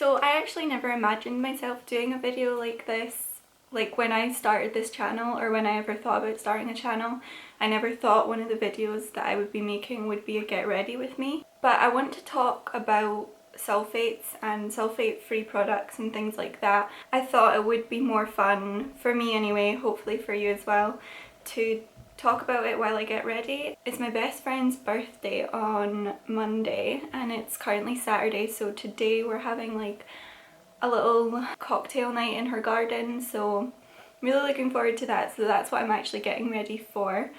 So I actually never imagined myself doing a video like this. Like when I started this channel, or when I ever thought about starting a channel, I never thought one of the videos that I would be making would be a get ready with me. But I want to talk about sulfates and sulfate free products and things like that. I thought it would be more fun, for me anyway, hopefully for you as well, to talk about it while I get ready. It's my best friend's birthday on Monday and it's currently Saturday, so today we're having like a little cocktail night in her garden, so I'm really looking forward to that. So that's what I'm actually getting ready for.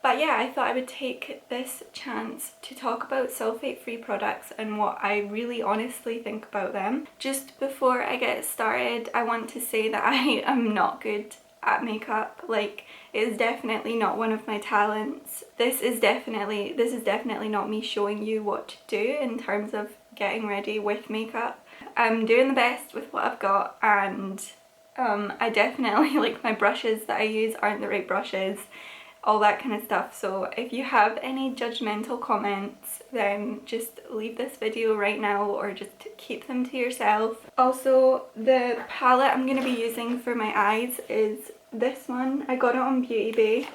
But yeah, I thought I would take this chance to talk about sulfate free products and what I really honestly think about them. Just before I get started, I want to say that I am not good at makeup. Like, it is definitely not one of my talents. This is definitely not me showing you what to do in terms of getting ready with makeup. I'm doing the best with what I've got, and I definitely, like, my brushes that I use aren't the right brushes, all that kind of stuff. So if you have any judgmental comments, then just leave this video right now or just keep them to yourself. Also, the palette I'm going to be using for my eyes is this one. I got it on Beauty Bay.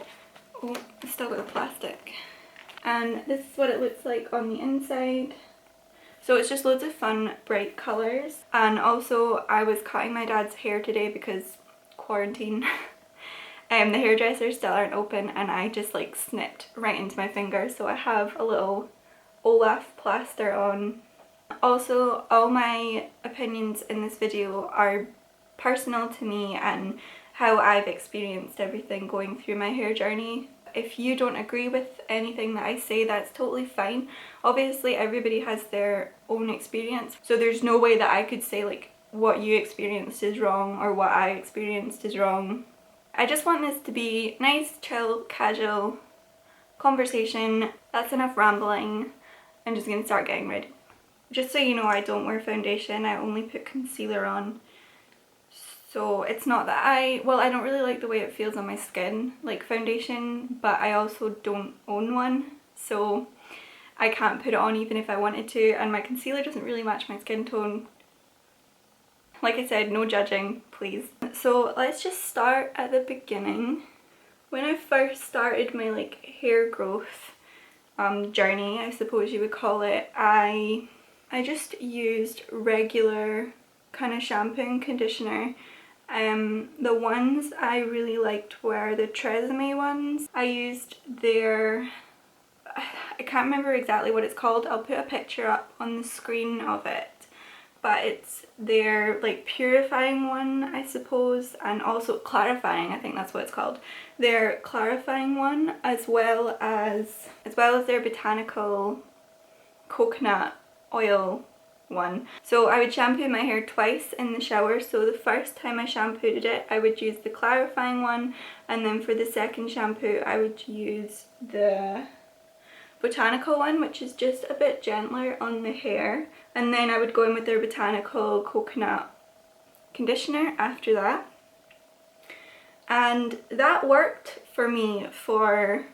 Oh, I still got the plastic. And this is what it looks like on the inside. So it's just loads of fun, bright colours. And also, I was cutting my dad's hair today because quarantine. The hairdressers still aren't open, and I just like snipped right into my finger, so I have a little Olaf plaster on. Also, all my opinions in this video are personal to me and how I've experienced everything going through my hair journey. If you don't agree with anything that I say, that's totally fine. Obviously everybody has their own experience, so there's no way that I could say like what you experienced is wrong or what I experienced is wrong. I just want this to be nice, chill, casual conversation. That's enough rambling. I'm just gonna start getting ready. Just so you know, I don't wear foundation, I only put concealer on. So it's not that I don't really like the way it feels on my skin, like foundation, but I also don't own one, so I can't put it on even if I wanted to, and my concealer doesn't really match my skin tone. Like I said, no judging, please. So let's just start at the beginning. When I first started my like hair growth journey, I suppose you would call it, I just used regular kind of shampoo and conditioner. The ones I really liked were the Tresemme ones. I used their, I can't remember exactly what it's called, I'll put a picture up on the screen of it. But it's their like purifying one, I suppose, and also clarifying, I think that's what it's called. Their clarifying one, as well as their botanical coconut oil one. So I would shampoo my hair twice in the shower. So the first time I shampooed it, I would use the clarifying one, and then for the second shampoo I would use the botanical one, which is just a bit gentler on the hair, and then I would go in with their botanical coconut conditioner after that. And that worked for me for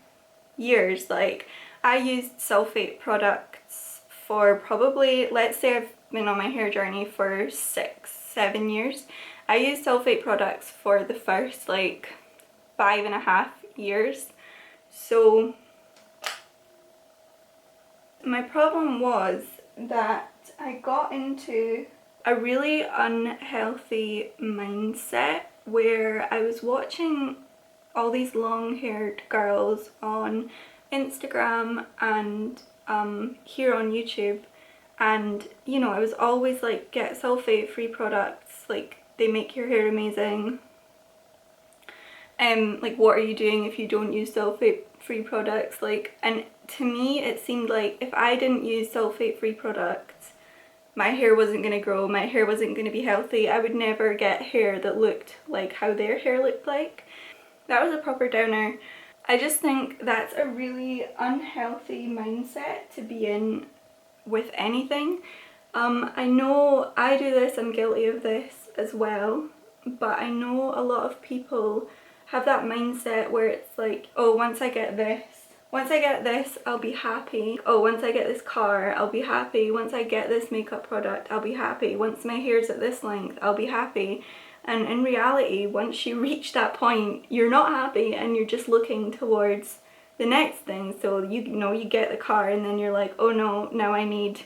years. Like, I used sulfate products for probably, let's say I've been on my hair journey for 6-7 years. I used sulfate products for the first like 5.5 years. So my problem was that I got into a really unhealthy mindset where I was watching all these long-haired girls on Instagram and here on YouTube, and you know, I was always like, get sulfate free products, like they make your hair amazing. Like, what are you doing if you don't use sulfate free products? Like, and to me it seemed like if I didn't use sulfate free products, my hair wasn't going to grow, my hair wasn't going to be healthy, I would never get hair that looked like how their hair looked like. That was a proper downer. I just think that's a really unhealthy mindset to be in with anything. I know I do this, I'm guilty of this as well, but I know a lot of people have that mindset where it's like, oh, once I get this, Once I get this, I'll be happy. Oh, once I get this car, I'll be happy. Once I get this makeup product, I'll be happy. Once my hair's at this length, I'll be happy. And in reality, once you reach that point, you're not happy and you're just looking towards the next thing. So you know, you get the car and then you're like, oh no, now I need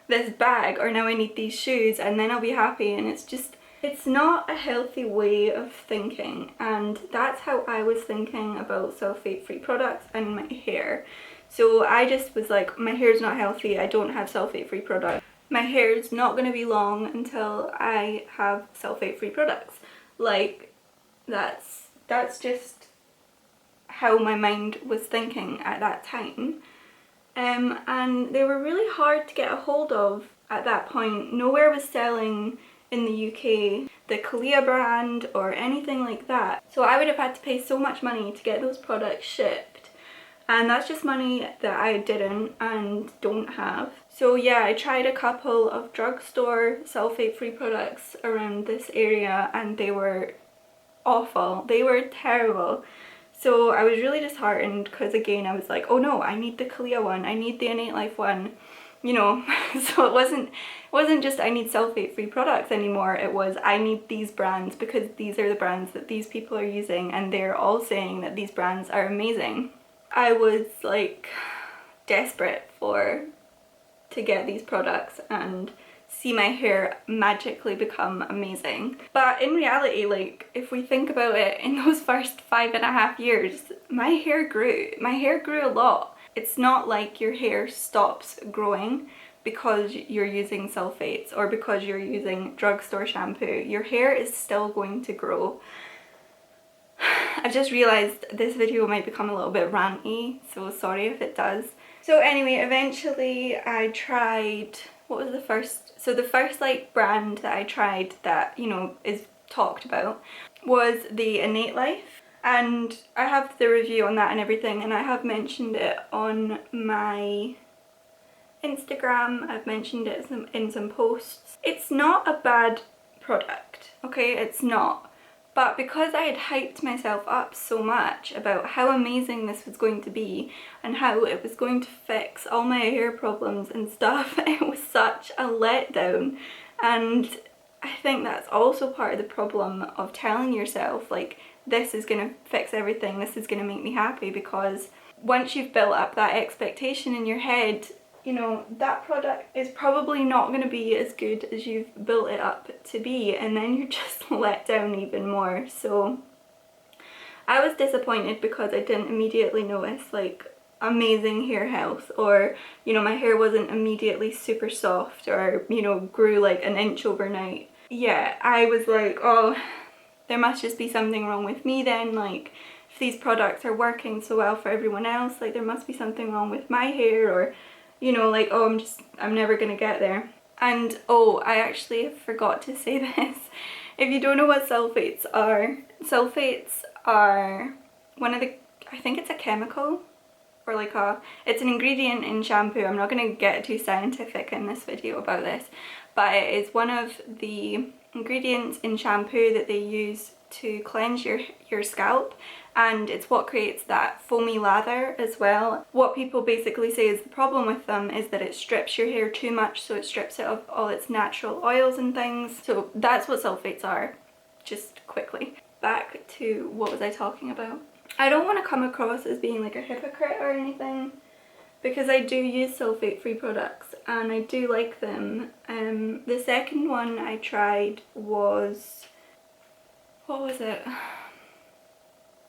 this bag, or now I need these shoes, and then I'll be happy. And it's just, it's not a healthy way of thinking, and that's how I was thinking about sulfate-free products and my hair. So I just was like, my hair's not healthy, I don't have sulfate-free products. My hair's not going to be long until I have sulfate-free products. Like, that's just how my mind was thinking at that time. And they were really hard to get a hold of at that point. Nowhere was selling in the UK the Kalia brand or anything like that. So I would have had to pay so much money to get those products shipped. And that's just money that I didn't and don't have. So yeah, I tried a couple of drugstore sulfate-free products around this area and they were awful. They were terrible. So I was really disheartened because again I was like, oh no, I need the Kalia one, I need the Innate Life one, you know. So it wasn't just I need sulfate-free products anymore, it was I need these brands because these are the brands that these people are using and they're all saying that these brands are amazing. I was like desperate to get these products and see my hair magically become amazing. But in reality, like, if we think about it, in those first 5.5 years, my hair grew. My hair grew a lot. It's not like your hair stops growing because you're using sulfates or because you're using drugstore shampoo. Your hair is still going to grow. I've just realised this video might become a little bit ranty, so sorry if it does. So anyway, eventually I tried, what was the first, so the first like brand that I tried that, you know, is talked about was the Innate Life. And I have the review on that and everything, and I have mentioned it on my Instagram, I've mentioned it in some posts. It's not a bad product, okay, it's not. But because I had hyped myself up so much about how amazing this was going to be and how it was going to fix all my hair problems and stuff, it was such a letdown. And I think that's also part of the problem of telling yourself, like, this is going to fix everything, this is going to make me happy, because once you've built up that expectation in your head, you know, that product is probably not going to be as good as you've built it up to be, and then you're just let down even more. So I was disappointed because I didn't immediately notice like amazing hair health, or, you know, my hair wasn't immediately super soft or, you know, grew like an inch overnight. Yeah, I was like, oh, there must just be something wrong with me then. Like, if these products are working so well for everyone else, like there must be something wrong with my hair, or, you know, like, oh, I'm never gonna get there. And oh, I actually forgot to say this. If you don't know what sulfates are one of the, I think it's a chemical, or like it's an ingredient in shampoo. I'm not gonna get too scientific in this video about this, but it is one of the ingredients in shampoo that they use to cleanse your scalp, and it's what creates that foamy lather as well. What people basically say is the problem with them is that it strips your hair too much, so it strips it of all its natural oils and things. So that's what sulfates are, just quickly. Back to what was I talking about? I don't want to come across as being like a hypocrite or anything, because I do use sulfate-free products and I do like them. The second one I tried was, what was it?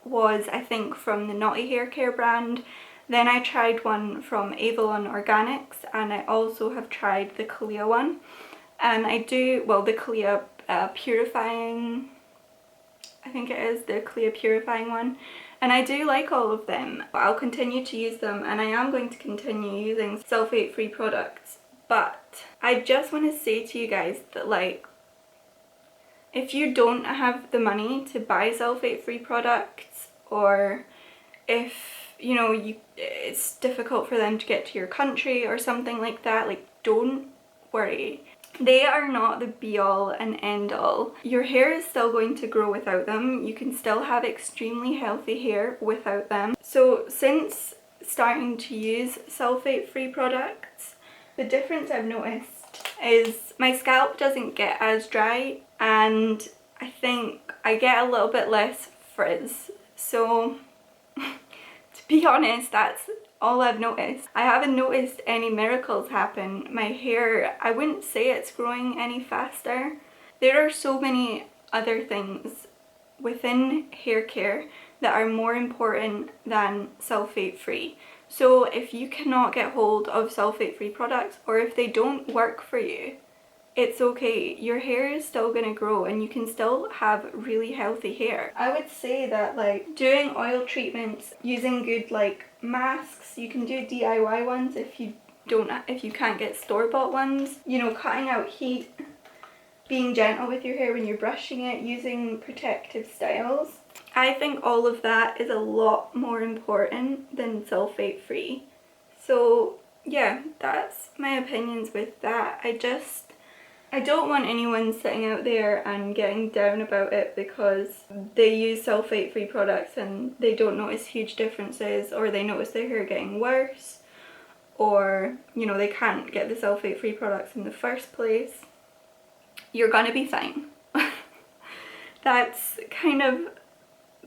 Was, I think, from the Naughty Haircare brand. Then I tried one from Avalon Organics, and I also have tried the Kalia one. And I do, well, the Kalia purifying, I think it is, the Kalia purifying one. And I do like all of them. I'll continue to use them, and I am going to continue using sulfate-free products. But I just want to say to you guys that, like, if you don't have the money to buy sulfate-free products, or if, you know, it's difficult for them to get to your country or something like that, like, don't worry. They are not the be all and end all. Your hair is still going to grow without them. You can still have extremely healthy hair without them. So since starting to use sulfate free products, the difference I've noticed is my scalp doesn't get as dry, and I think I get a little bit less frizz. So to be honest, that's all I've noticed. I haven't noticed any miracles happen. My hair, I wouldn't say it's growing any faster. There are so many other things within hair care that are more important than sulfate free. So if you cannot get hold of sulfate free products, or if they don't work for you, it's okay. Your hair is still going to grow and you can still have really healthy hair. I would say that like doing oil treatments, using good like masks, you can do DIY ones if you can't get store-bought ones. You know, cutting out heat, being gentle with your hair when you're brushing it, using protective styles. I think all of that is a lot more important than sulfate free. So yeah, that's my opinions with that. I don't want anyone sitting out there and getting down about it because they use sulfate free products and they don't notice huge differences, or they notice their hair getting worse, or you know, they can't get the sulfate free products in the first place. You're gonna be fine. That's kind of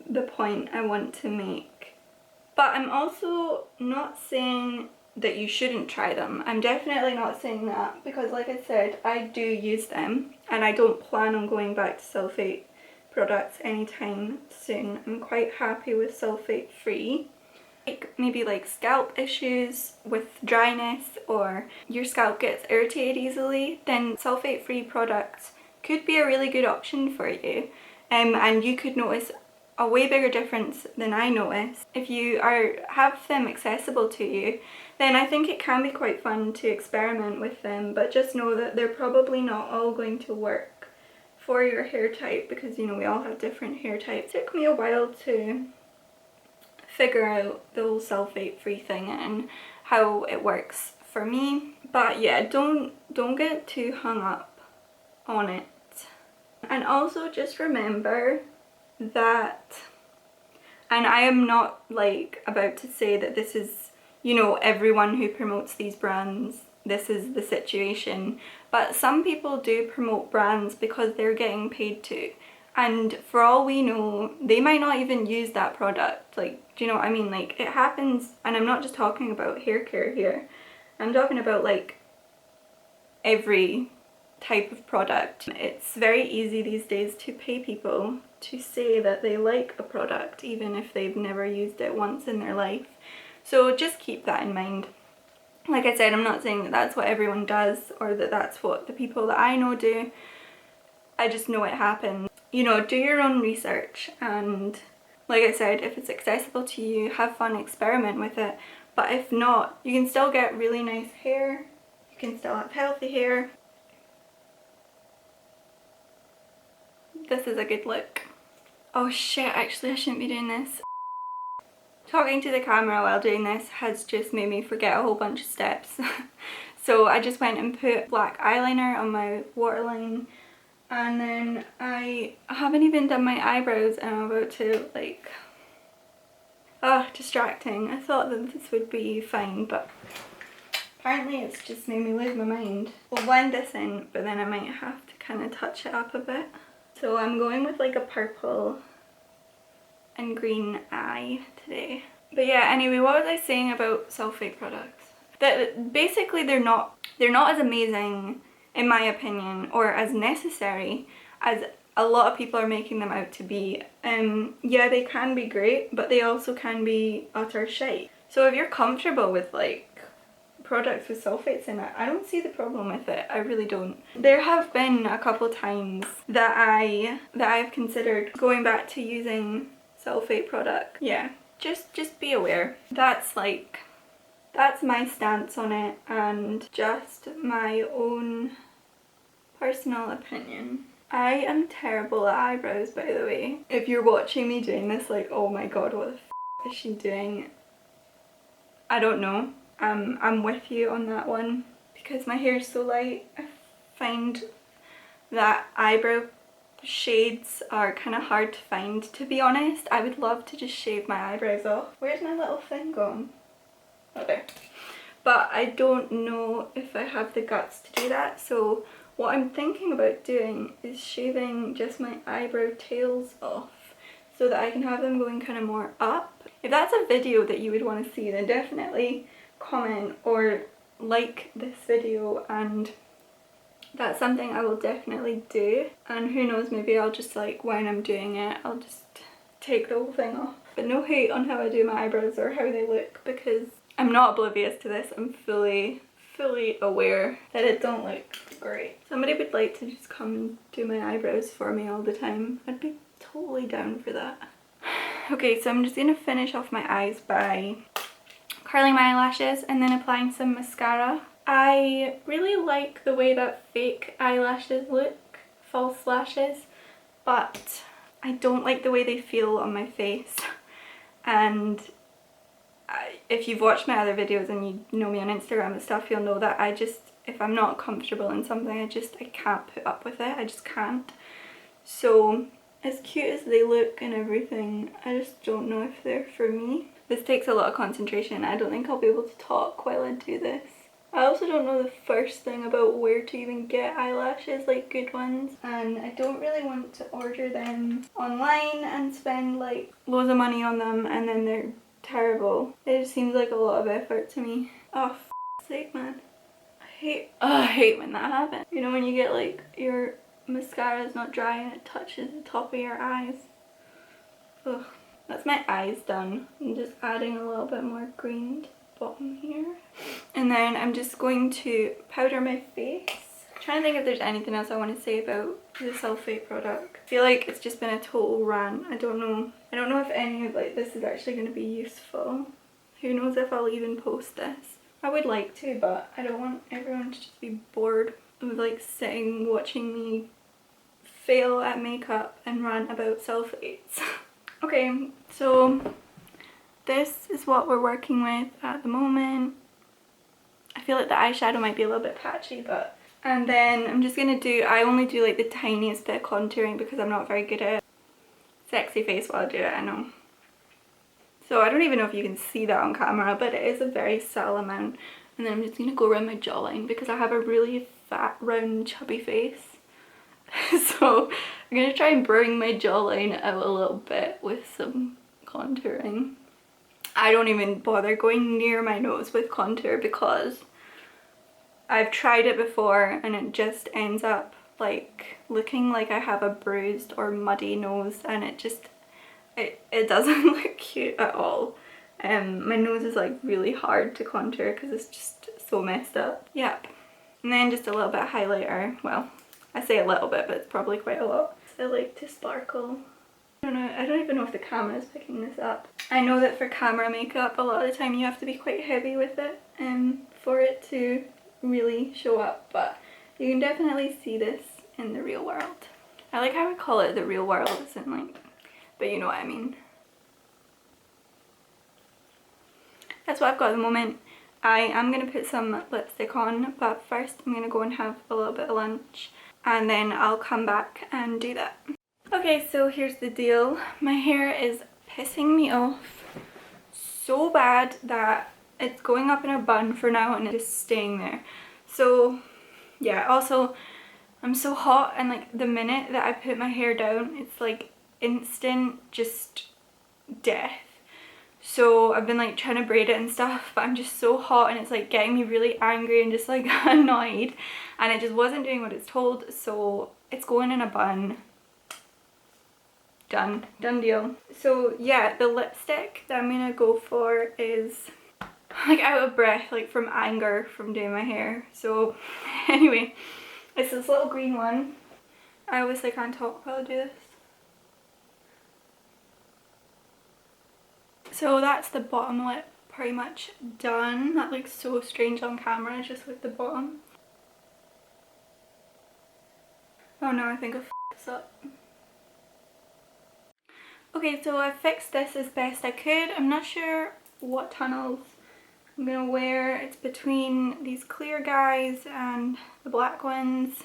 the point I want to make. But I'm also not saying that you shouldn't try them. I'm definitely not saying that, because like I said, I do use them and I don't plan on going back to sulfate products anytime soon. I'm quite happy with sulfate free. Like maybe like scalp issues with dryness, or your scalp gets irritated easily, then sulfate free products could be a really good option for you. And you could notice a way bigger difference than I notice. If you have them accessible to you, then I think it can be quite fun to experiment with them, but just know that they're probably not all going to work for your hair type, because you know, we all have different hair types. It took me a while to figure out the whole sulfate free thing and how it works for me. But yeah, don't get too hung up on it. And also just remember that, and I am not like about to say that this is, you know, everyone who promotes these brands, this is the situation, but some people do promote brands because they're getting paid to, and for all we know, they might not even use that product. Like, do you know what I mean? Like, it happens, and I'm not just talking about hair care here, I'm talking about like every type of product. It's very easy these days to pay people to say that they like a product even if they've never used it once in their life. So just keep that in mind. Like I said, I'm not saying that that's what everyone does or that that's what the people that I know do. I just know it happens. You know, do your own research, and like I said, if it's accessible to you, have fun, experiment with it. But if not, you can still get really nice hair, you can still have healthy hair. This is a good look. Oh shit, actually I shouldn't be doing this. Talking to the camera while doing this has just made me forget a whole bunch of steps. So I just went and put black eyeliner on my waterline, and then I haven't even done my eyebrows and I'm about to like... distracting. I thought that this would be fine, but apparently it's just made me lose my mind. We'll blend this in, but then I might have to kind of touch it up a bit. So I'm going with like a purple and green eye today. But yeah, anyway, what was I saying about sulfate products? That basically they're not as amazing, in my opinion, or as necessary as a lot of people are making them out to be. Yeah, they can be great, but they also can be utter shite. So if you're comfortable with like products with sulfates in it, I don't see the problem with it. I really don't. There have been a couple times that I've considered going back to using sulfate product. Yeah, just be aware. That's my stance on it, and just my own personal opinion. I am terrible at eyebrows, by the way. If you're watching me doing this, like, oh my god, what the f is she doing? I don't know. I'm with you on that one, because my hair is so light. I find that eyebrow shades are kind of hard to find, to be honest. I would love to just shave my eyebrows off. Where's my little thing gone? Oh, there. But I don't know if I have the guts to do that, so what I'm thinking about doing is shaving just my eyebrow tails off so that I can have them going kind of more up. If that's a video that you would want to see, then definitely comment or like this video, and that's something I will definitely do. And who knows, maybe I'll just, like, when I'm doing it, I'll just take the whole thing off. But no hate on how I do my eyebrows or how they look, because I'm not oblivious to this. I'm fully aware that it don't look great. Somebody would like to just come and do my eyebrows for me all the time, I'd be totally down for that. Okay, so I'm just gonna finish off my eyes by curling my eyelashes and then applying some mascara. I really like the way that fake eyelashes look, false lashes, but I don't like the way they feel on my face. And if you've watched my other videos and you know me on Instagram and stuff, you'll know that if I'm not comfortable in something, I can't put up with it. I just can't. So as cute as they look and everything, I just don't know if they're for me. This takes a lot of concentration. I don't think I'll be able to talk while I do this. I also don't know the first thing about where to even get eyelashes, like good ones, and I don't really want to order them online and spend like loads of money on them and then they're terrible. It just seems like a lot of effort to me. Oh, f***'s sake, man. I hate when that happens. You know, when you get like your mascara is not dry and it touches the top of your eyes. Ugh. That's my eyes done. I'm just adding a little bit more green to the bottom here. And then I'm just going to powder my face. I'm trying to think if there's anything else I want to say about the Sulfate product. I feel like it's just been a total rant. I don't know if any of like this is actually going to be useful. Who knows if I'll even post this. I would like to, but I don't want everyone to just be bored of like sitting watching me fail at makeup and rant about sulfates. Okay, so this is what we're working with at the moment. I feel like the eyeshadow might be a little bit patchy, but... And then I'm just gonna I only do like the tiniest bit of contouring because I'm not very good at sexy face while I do it, I know. So I don't even know if you can see that on camera, but it is a very subtle amount. And then I'm just gonna go around my jawline because I have a really fat, round, chubby face. So I'm going to try and bring my jawline out a little bit with some contouring. I don't even bother going near my nose with contour because I've tried it before and it just ends up like looking like I have a bruised or muddy nose, and it doesn't look cute at all. My nose is like really hard to contour because it's just so messed up. Yep. And then just a little bit of highlighter. Well, I say a little bit, but it's probably quite a lot. I like to sparkle. I don't even know if the camera is picking this up. I know that for camera makeup, a lot of the time you have to be quite heavy with it for it to really show up, but you can definitely see this in the real world. I like how I call it the real world, isn't like, but you know what I mean. That's what I've got at the moment. I am going to put some lipstick on, but first I'm going to go and have a little bit of lunch and then I'll come back and do that. Okay, so here's the deal. My hair is pissing me off so bad that it's going up in a bun for now and it's just staying there. So yeah, also I'm so hot, and like the minute that I put my hair down, it's like instant just death. So I've been like trying to braid it and stuff, but I'm just so hot and it's like getting me really angry and just like annoyed, and it just wasn't doing what it's told, so it's going in a bun. Done deal. So yeah, the lipstick that I'm gonna go for is like out of breath, like from anger from doing my hair. So anyway, it's this little green one. I obviously can't talk while I do this. So that's the bottom lip pretty much done. That looks so strange on camera, it's just like the bottom. Oh no, I think I f***ed this up. Okay, so I fixed this as best I could. I'm not sure what tunnels I'm gonna wear, it's between these clear guys and the black ones.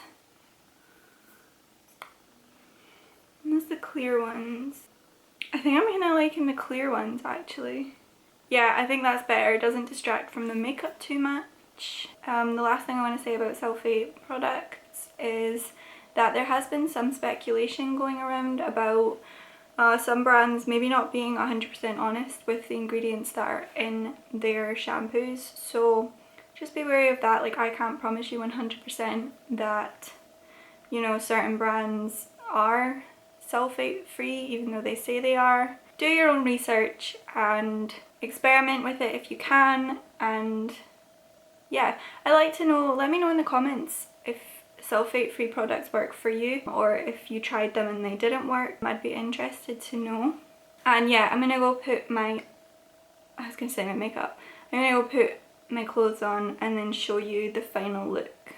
And there's the clear ones. I think I'm kinda liking the clear ones actually. Yeah, I think that's better. It doesn't distract from the makeup too much. The last thing I want to say about sulfate products is that there has been some speculation going around about some brands maybe not being 100% honest with the ingredients that are in their shampoos. So just be wary of that. Like, I can't promise you 100% that, you know, certain brands are sulfate free even though they say they are. Do your own research and experiment with it if you can, and yeah, I'd like to know, let me know in the comments if sulfate free products work for you or if you tried them and they didn't work. I'd be interested to know. And yeah, I'm gonna go put my, I was gonna say my makeup, I'm gonna go put my clothes on and then show you the final look.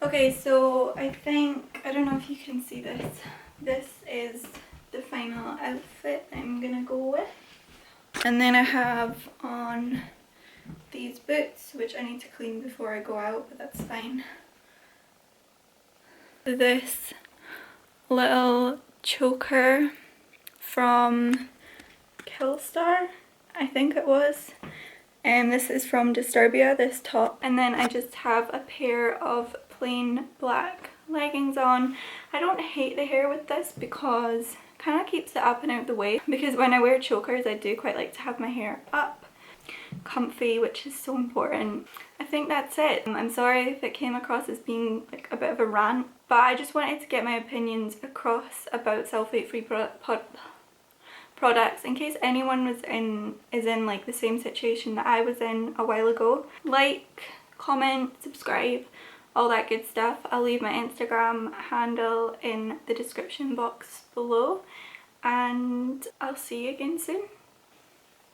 Okay, so I think, I don't know if you can see this, this is the final outfit I'm gonna go with. And then I have on these boots, which I need to clean before I go out, but that's fine. This little choker from Killstar, I think it was. And this is from Disturbia, this top. And then I just have a pair of plain black leggings on. I don't hate the hair with this because it kind of keeps it up and out the way, because when I wear chokers I do quite like to have my hair up, comfy, which is so important. I think that's it. I'm sorry if it came across as being like a bit of a rant, but I just wanted to get my opinions across about sulfate free products in case anyone is in like the same situation that I was in a while ago. Like, comment, subscribe, all that good stuff. I'll leave my Instagram handle in the description box below, and I'll see you again soon.